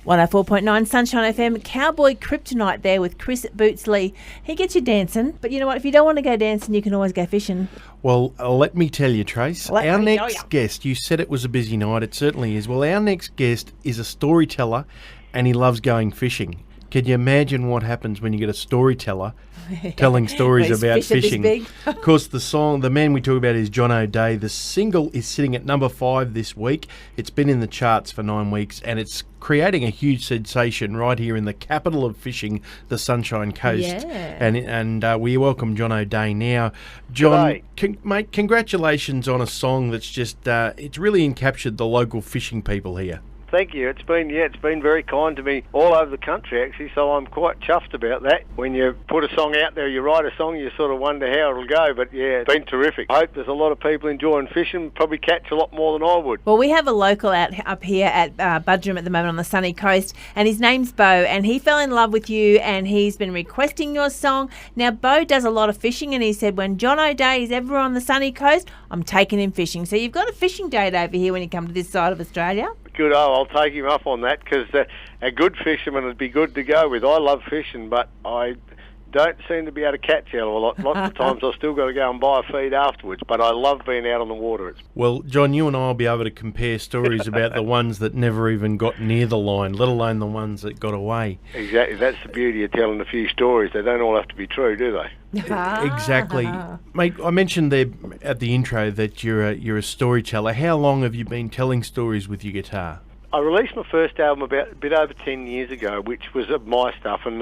104.9 Sunshine FM, Cowboy Kryptonite there with Chris Bootsley. He gets you dancing, but you know what? If you don't want to go dancing, you can always go fishing. Well, let me tell you, Trace, our next guest, you said it was a busy night, it certainly is. Well, our next guest is a storyteller and he loves going fishing. Can you imagine what happens when you get a storyteller telling stories about fishing? Of course, the man we talk about is John O'Day. The single is sitting at number 5 this week. It's been in the charts for 9 weeks and it's creating a huge sensation right here in the capital of fishing, the Sunshine Coast. Yeah. And we welcome John O'Day now. John, mate, congratulations on a song that's just, it's really encaptured the local fishing people here. Thank you. It's been very kind to me all over the country, actually, so I'm quite chuffed about that. When you put a song out there, you write a song, you sort of wonder how it'll go, but yeah, it's been terrific. I hope there's a lot of people enjoying fishing, probably catch a lot more than I would. Well, we have a local up here at Budrum at the moment on the sunny coast, and his name's Bo, and he fell in love with you, and he's been requesting your song. Now, Bo does a lot of fishing, and he said, when John O'Day is ever on the sunny coast, I'm taking him fishing. So you've got a fishing date over here when you come to this side of Australia. Good. I'll take him up on that because a good fisherman would be good to go with. I love fishing, but I don't seem to be able to catch out a lot. Lots of times I've still got to go and buy a feed afterwards, but I love being out on the water. Well, John, you and I will be able to compare stories about the ones that never even got near the line, let alone the ones that got away. Exactly. That's the beauty of telling a few stories. They don't all have to be true, do they? Exactly. Mate, I mentioned there at the intro that you're a storyteller. How long have you been telling stories with your guitar? I released my first album about a bit over 10 years ago, which was of my stuff, and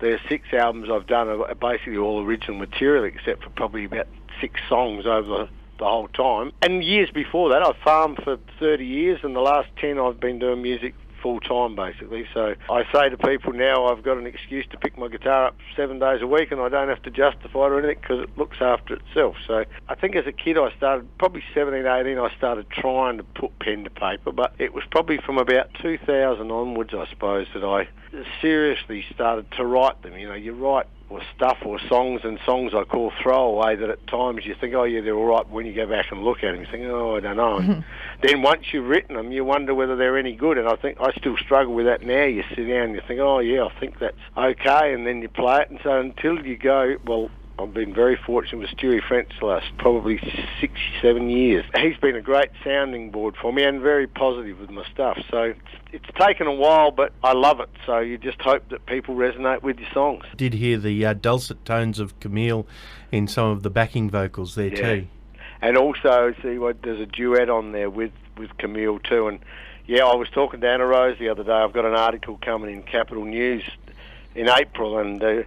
the 6 albums I've done are basically all original material, except for probably about 6 songs over the whole time. And years before that, I farmed for 30 years, and the last 10 I've been doing music full-time, basically. So I say to people now I've got an excuse to pick my guitar up 7 days a week and I don't have to justify it or anything because it looks after itself. So I think as a kid I started, probably 17, 18, I started trying to put pen to paper, but it was probably from about 2000 onwards, I suppose, that I seriously started to write them. You know, you write or stuff or songs, and songs I call throwaway that at times you think, oh yeah, they're all right, but when you go back and look at them you think, oh, I don't know. Then once you've written them you wonder whether they're any good, and I think I still struggle with that now. You sit down and you think, oh yeah, I think that's okay, and then you play it, and so until you go, well, I've been very fortunate with Stewie French the last probably 6-7 years. He's been a great sounding board for me and very positive with my stuff. So it's taken a while, but I love it. So you just hope that people resonate with your songs. Did hear the dulcet tones of Camille in some of the backing vocals there too. And also, there's a duet on there with Camille too. And yeah, I was talking to Anna Rose the other day. I've got an article coming in Capital News in April, and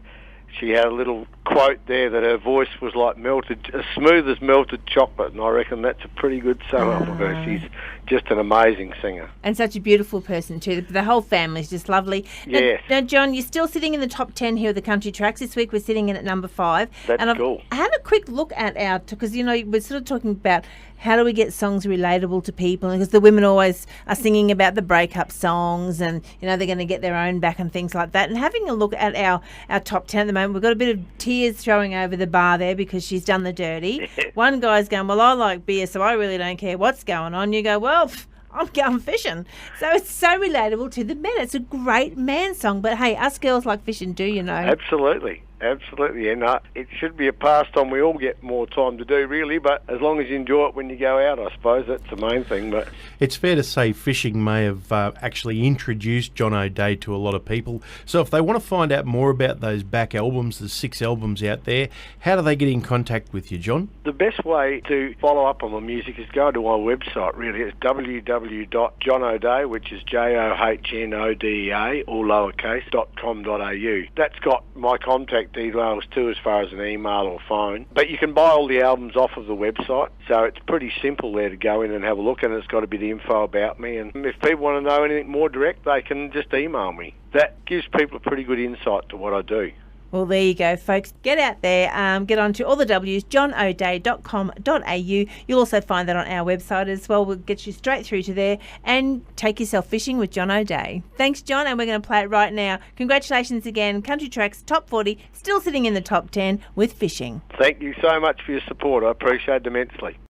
she had a little quote there that her voice was like as smooth as melted chocolate, and I reckon that's a pretty good sum up of her. She's just an amazing singer. And such a beautiful person too. The whole family's just lovely. Yes. Now, John, you're still sitting in the top 10 here at the Country Tracks. This week we're sitting in at number 5. That's cool. I had a quick look at because, you know, we're sort of talking about how do we get songs relatable to people, because the women always are singing about the breakup songs and, you know, they're going to get their own back and things like that. And having a look at our top 10 at the moment, we've got a bit of tears throwing over the bar there because she's done the dirty. One guy's going, well, I like beer, so I really don't care what's going on. You go, well, I'm going fishing. So it's so relatable to the men. It's a great man song. But hey, us girls like fishing, do you know? Absolutely. Absolutely, and it should be a pastime we all get more time to do, really, but as long as you enjoy it when you go out, I suppose that's the main thing. But it's fair to say fishing may have actually introduced John O'Day to a lot of people. So if they want to find out more about those back albums, the 6 albums out there, how do they get in contact with you, John? The best way to follow up on my music is go to my website, really. It's www.johnodea, which is JOHNODEA, all lowercase, .com.au. That's got my contact details too, as far as an email or phone. But you can buy all the albums off of the website, so it's pretty simple there to go in and have a look, and it's got a bit of info about me. And if people want to know anything more direct, they can just email me. That gives people a pretty good insight to what I do. Well, there you go, folks. Get out there, get onto all the W's, johnodea.com.au. You'll also find that on our website as well. We'll get you straight through to there and take yourself fishing with John O'Day. Thanks, John, and we're going to play it right now. Congratulations again. Country Tracks Top 40, still sitting in the top 10 with fishing. Thank you so much for your support. I appreciate it immensely.